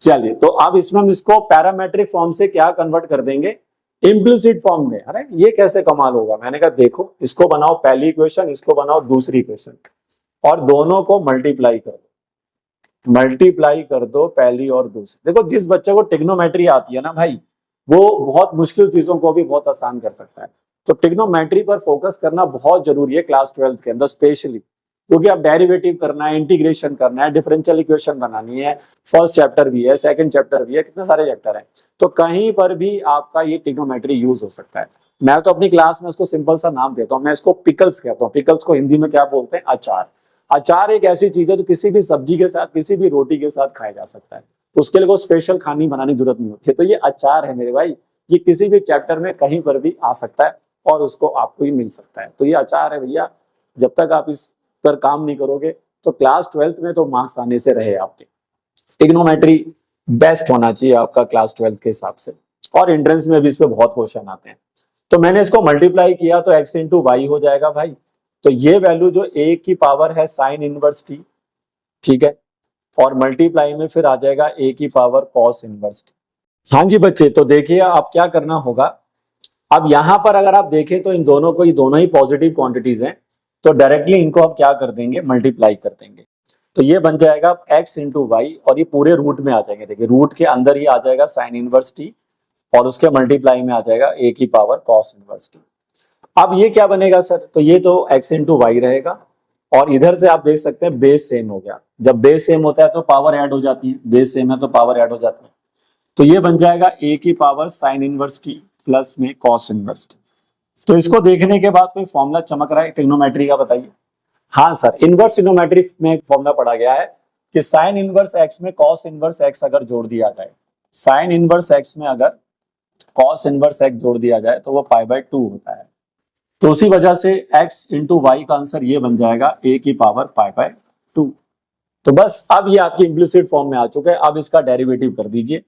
चलिए तो अब इसमें हम इसको पैरामेट्रिक फॉर्म से क्या कन्वर्ट कर देंगे, इम्प्लिसिट फॉर्म में। अरे ये कैसे कमाल होगा, मैंने कहा देखो इसको बनाओ पहली इक्वेशन, इसको बनाओ दूसरी इक्वेशन, और दोनों को मल्टीप्लाई कर दो, मल्टीप्लाई कर दो पहली और दूसरी। देखो जिस बच्चे को ट्रिग्नोमेट्री आती है ना भाई, वो बहुत मुश्किल चीजों को भी बहुत आसान कर सकता है। तो ट्रिग्नोमेट्री पर फोकस करना बहुत जरूरी है क्लास 12 के अंदर स्पेशली, क्योंकि अब डेरिवेटिव करना है, इंटीग्रेशन करना है, डिफरेंशियल इक्वेशन बनानी है, फर्स्ट चैप्टर भी है, सेकंड चैप्टर भी है, कितने सारे चैप्टर हैं, तो कहीं पर भी आपका ये ट्रिग्नोमेट्री यूज हो सकता है। मैं तो अपनी क्लास में इसको सिंपल सा नाम देता हूँ, मैं इसको पिकल्स कहता हूँ। पिकल्स को हिंदी में क्या बोलते हैं, अचार। अचार एक ऐसी चीज है जो किसी भी सब्जी के साथ, किसी भी रोटी के साथ खाया जा सकता है, उसके लिए कोई स्पेशल खानी बनाने की जरूरत नहीं होती है। तो ये अचार है मेरे भाई, ये किसी भी चैप्टर में कहीं पर भी आ सकता है और उसको आपको ही मिल सकता है। तो ये अचार है भैया, जब तक आप इस पर काम नहीं करोगे तो क्लास 12th में तो मार्क्स आने से रहे आपके। ट्रिग्नोमेट्री बेस्ट होना चाहिए आपका क्लास 12th के हिसाब से, और एंट्रेंस में भी इस पे बहुत क्वेश्चन आते हैं। तो मैंने इसको मल्टीप्लाई किया तो x इंटू वाई हो जाएगा भाई। तो ये वैल्यू जो a की पावर है साइन इनवर्स t, ठीक है, और मल्टीप्लाई में फिर आ जाएगा a की पावर कॉस इनवर्स t। हाँ जी बच्चे, तो देखिए आप क्या करना होगा। अब यहां पर अगर आप देखें तो इन दोनों को, ये दोनों ही पॉजिटिव क्वांटिटीज हैं, तो डायरेक्टली इनको हम क्या कर देंगे, मल्टीप्लाई कर देंगे। तो ये बन जाएगा x इंटू वाई, और ये पूरे रूट में आ जाएंगे। देखिए रूट के अंदर ही आ जाएगा साइन इनवर्स टी, और उसके मल्टीप्लाई में आ जाएगा a की पावर कॉस इनवर्स टी। अब ये क्या बनेगा सर, तो ये तो x इंटू वाई रहेगा, और इधर से आप देख सकते हैं बेस सेम हो गया। जब बेस सेम होता है तो पावर ऐड हो जाती है, बेस सेम है तो पावर ऐड हो जाती है। तो ये बन जाएगा a की power sine inverse T plus में कॉस इनवर्स टी। तो इसको देखने के बाद कोई फॉर्मूला चमक रहा है ट्रिग्नोमेट्री का, बताइए। हाँ सर, इनवर्स ट्रिग्नोमेट्री में फॉर्मूला पढ़ा गया है कि साइन इनवर्स एक्स में कॉस इनवर्स एक्स अगर जोड़ दिया जाए, साइन इनवर्स एक्स में अगर कॉस इनवर्स एक्स जोड़ दिया जाए तो वो π/2 होता है। तो उसी वजह से x इंटू वाई का आंसर ये बन जाएगा a की पावर π/2। तो बस अब ये आपकी इम्प्लिसिट फॉर्म में आ चुका है। अब इसका डेरिवेटिव कर दीजिए।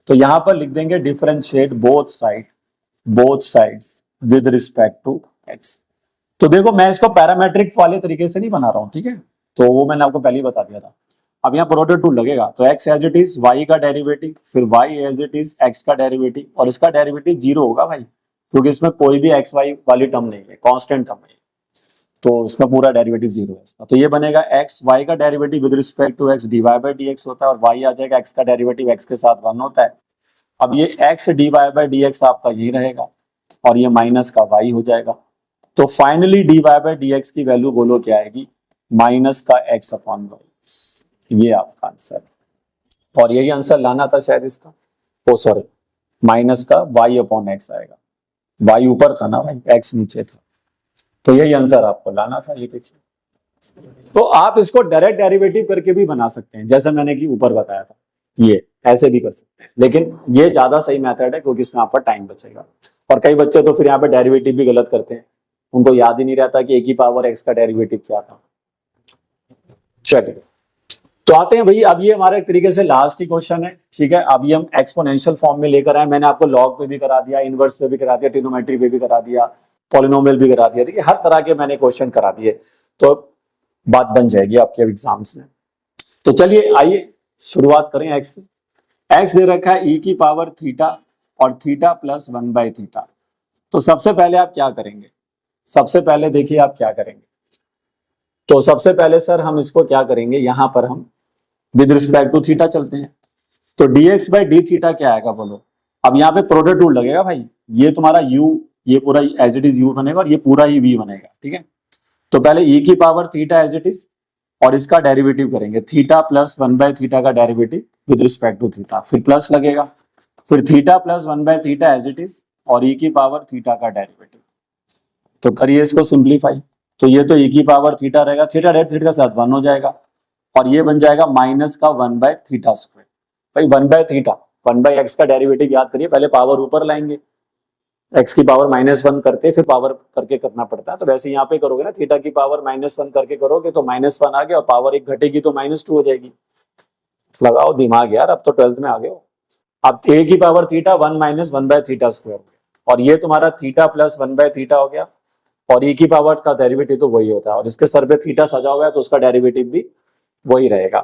तो यहां पर लिख देंगे differentiate both sides with respect to x। तो देखो मैं इसको पैरामेट्रिक वाले तरीके से नहीं बना रहा हूं, ठीक है, तो वो मैंने आपको पहले ही बता दिया था। अब यहाँ प्रोडक्ट टूल लगेगा, तो x as it is y का डेरिवेटिव, फिर y as it is x का डेरिवेटिव, और इसका डेरिवेटिव 0 होगा भाई, क्योंकि इसमें कोई भी x y वाली टर्म नहीं है, कांस्टेंट टर्म है, तो इसमें पूरा डेरिवेटिव 0 है इसका। तो ये बनेगा x y का derivative with respect to x dy/dx होता है, और y आ जाएगा x का डेरिवेटिव x के साथ 1 होता है। अब ये x dy/dx आपका यही रहेगा, और ये माइनस का y हो जाएगा। तो फाइनली dy/dx की वैल्यू बोलो क्या आएगी, माइनस का x/y। ये आपका आंसर, और यही आंसर लाना था शायद इसका, ओ सॉरी, माइनस का y/x आएगा। y ऊपर था ना भाई, x नीचे था, तो यही आंसर आपको लाना था। ये देखिए, तो आप इसको डायरेक्ट डेरिवेटिव करके भी बना सकते हैं, जैसे मैंने कि ऊपर बताया था, ये ऐसे भी कर सकते हैं, लेकिन ये ज्यादा सही मेथड है क्योंकि इसमें आपका टाइम बचेगा। और कई बच्चे तो फिर यहाँ पे डेरिवेटिव भी गलत करते हैं, उनको याद ही नहीं रहता कि a की पावर x का डेरिवेटिव क्या था। चलिए, तो आते हैं भाई, अब ये हमारा एक तरीके से लास्ट ही क्वेश्चन है, ठीक है। अब ये हम एक्सपोनेंशियल फॉर्म में लेकर आए। मैंने आपको लॉग पे भी करा दिया, इनवर्स पे भी करा दिया, ट्रिग्नोमेट्री पे भी करा दिया, पॉलिनोमियल भी करा दिया, देखिए हर तरह के मैंने क्वेश्चन करा दिए, तो बात बन जाएगी आपके एग्जाम्स में। तो चलिए आइए शुरुआत करें x से। x दे रखा है e की पावर थीटा और थीटा प्लस 1/थीटा। तो सबसे पहले आप क्या करेंगे, सबसे पहले देखिए आप क्या करेंगे। तो सबसे पहले सर हम इसको क्या करेंगे, यहां पर हम विद रिस्पेक्ट टू थीटा चलते हैं। तो dx/d क्या आएगा बोलो। अब यहाँ पे प्रोडक्ट रूल लगेगा भाई, ये तुम्हारा u, ये पूरा एज इट इज u बनेगा, और ये पूरा ही v बनेगा, ठीक है। तो पहले e की power theta as it is, और इसका डेरिवेटिव करेंगे, थीटा प्लस 1/थीटा का derivative with respect to theta, फिर प्लस लगेगा, फिर थीटा प्लस 1/थीटा एज इट इज, और e की पावर थीटा का डेरिवेटिव। तो करिए इसको सिंप्लीफाई। तो ये तो e की पावर थीटा रहेगा, थीटा रेड थीटा के साथ 1 हो जाएगा, और ये बन जाएगा माइनस का 1/थीटा²। भाई 1/थीटा, 1/x का डेरिवेटिव याद करिए, पहले पावर ऊपर लाएंगे, x की पावर -1 करते फिर पावर करके करना पड़ता है। तो वैसे यहाँ पे करोगे ना, थीटा की पावर -1 करके करोगे तो -1 आ गया, और पावर 1 घटेगी तो -2 हो जाएगी। लगाओ दिमाग यार, अब तो 12th में आ गए हो। अब a की पावर थीटा 1 - 1/थीटा², और ये तुम्हारा थीटा प्लस 1/थीटा हो गया, और e की पावर का डेरिवेटिव तो वही होता है, और इसके सर पे थीटा सजा हुआ है तो उसका डेरिवेटिव भी वही रहेगा।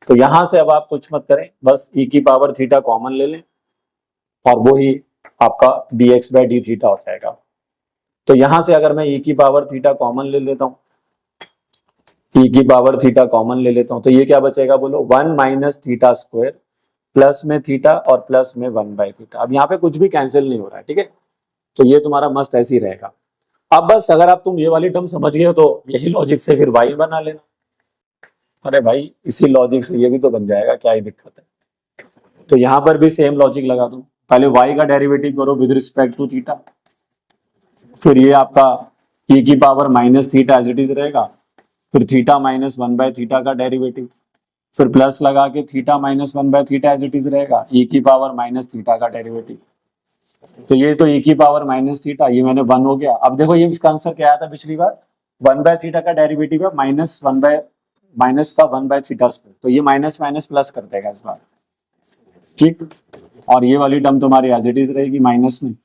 तो यहां से अब आप कुछ मत करें, बस e की पावर थीटा कॉमन ले लें, और वही आपका dx/d हो जाएगा। तो यहां से अगर मैं e की पावर थीटा कॉमन ले लेता हूं, e की पावर थीटा कॉमन ले लेता हूं, तो ये क्या बचेगा बोलो, 1 - θ² प्लस में थीटा और प्लस में 1/थीटा। अब यहाँ पे कुछ भी कैंसिल नहीं हो रहा है, ठीक है। तो ये तुम्हारा मस्त ऐसे ही रहेगा। अब बस अगर आप तुम ये वाली टर्म समझ गए हो तो यही लॉजिक से फिर y बना लेना। अरे भाई इसी लॉजिक से ये भी तो बन जाएगा, क्या ही दिक्कत है। तो यहां पर भी सेम लॉजिक लगा दूं, पहले y का डेरिवेटिव करो विद रिस्पेक्ट टू थीटा, फिर ये आपका e की पावर -θ एज इट इज रहेगा, फिर थीटा माइनस 1/थीटा का डेरिवेटिव, फिर प्लस लगा के थीटा माइनस 1/थीटा एज इट इज रहेगा, e की पावर -θ का डेरिवेटिव। तो ये तो e की पावर -θ, ये मैंने 1 हो गया। अब देखो ये इसका आंसर क्या आया था पिछली बार, 1/थीटा का डेरिवेटिव है माइनस का 1/θ², तो ये माइनस माइनस प्लस कर देगा इस बार, ठीक। और ये वाली टर्म तुम्हारी एज इट इज रहेगी माइनस में,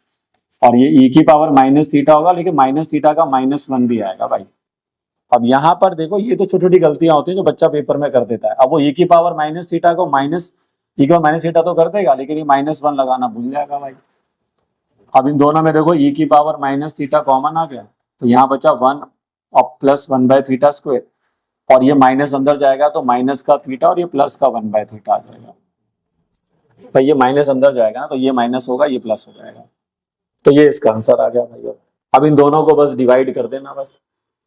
और ये e की पावर -θ होगा, लेकिन -θ का -1 भी आएगा भाई। अब यहाँ पर देखो ये तो छोटी छोटी गलतियां होती है जो बच्चा पेपर में कर देता है। अब वो e की पावर -θ को -θ तो कर देगा, लेकिन ये -1 लगाना भूल जाएगा भाई। अब इन दोनों में देखो e की पावर -θ कॉमन आ गया, तो यहाँ बचा 1 और प्लस 1/थीटा स्क्वायर, और ये माइनस अंदर जाएगा तो माइनस का थीटा और ये प्लस का 1/थीटा आ जाएगा। भाई ये माइनस अंदर जाएगा ना, तो ये माइनस होगा, ये प्लस हो जाएगा। तो ये इसका आंसर आ गया भाई। अब इन दोनों को बस डिवाइड कर देना, बस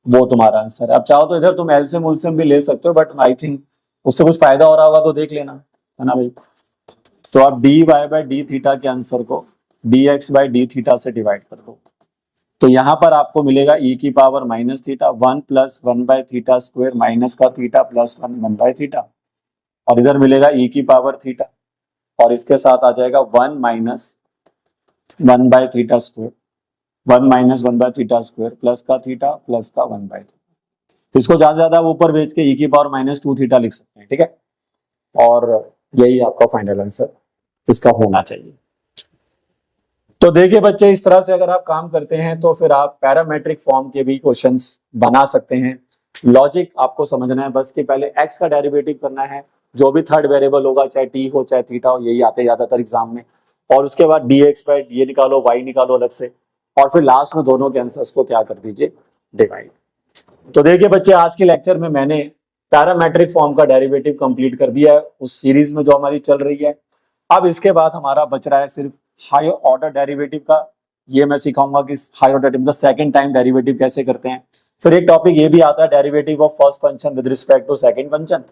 वो तुम्हारा आंसर है। अब चाहो तो इधर तुम एलसीएम उलसीएम भी ले सकते हो, बट आई थिंक उससे कुछ फायदा हो रहा होगा तो देख लेना, है ना भाई। तो आप dy/d थीटा के आंसर को dx/d थीटा से डिवाइड कर दो, तो यहां पर आपको मिलेगा e की पावर माइनस थीटा 1 + 1/थीटा स्क्वायर माइनस का थीटा प्लस 1/थीटा, और इधर मिलेगा e की पावर थीटा, और इसके साथ आ जाएगा 1 - 1/थीटा स्क्वायर, 1 - 1/थीटा स्क्वायर प्लस का थीटा प्लस का 1/थीटा। इसको ज्यादा से ज्यादा ऊपर भेज के e की पावर -2 थीटा लिख सकते हैं, ठीक है। और यही आपका फाइनल आंसर इसका होना चाहिए। तो देखिए बच्चे, इस तरह से अगर आप काम करते हैं तो फिर आप पैरामेट्रिक फॉर्म के भी क्वेश्चंस बना सकते हैं। लॉजिक आपको समझना है बस कि पहले x का डेरिवेटिव करना है, जो भी थर्ड वेरिएबल होगा, चाहे t हो चाहे थीटा हो, यही आते ज्यादातर एग्जाम में, और उसके बाद dx बाय ये निकालो, y निकालो अलग से, और फिर लास्ट में दोनों के आंसर्स को क्या कर दीजिए, डिवाइड। तो देखिए बच्चे, आज के लेक्चर में मैंने पैरामेट्रिक फॉर्म का डेरिवेटिव कंप्लीट कर दिया है उस सीरीज में जो हमारी चल रही है। अब इसके बाद हमारा बच रहा है सिर्फ हायर ऑर्डर डेरिवेटिव का। ये मैं सिखाऊंगा कि हायर ऑर्डर मतलब सेकंड टाइम डेरिवेटिव कैसे करते हैं। फिर एक टॉपिक ये भी आता है derivative of first function with respect to second function,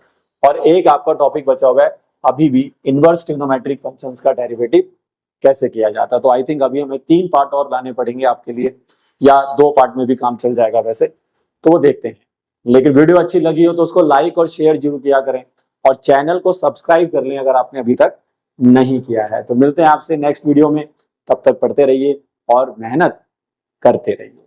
और एक आपका टॉपिक बचा हुआ है अभी भी इनवर्स ट्रिग्नोमेट्रिक फंक्शंस का डेरिवेटिव कैसे किया जाता है। तो आई थिंक अभी हमें 3 पार्ट और लाने पड़ेंगे आपके लिए, या 2 पार्ट में भी काम चल जाएगा वैसे, तो वो देखते हैं। लेकिन वीडियो अच्छी लगी हो तो उसको लाइक और शेयर जरूर किया करें, और चैनल को सब्सक्राइब कर लें अगर आपने अभी तक नहीं किया है। तो मिलते हैं आपसे नेक्स्ट वीडियो में, तब तक पढ़ते रहिए और मेहनत करते रहिए।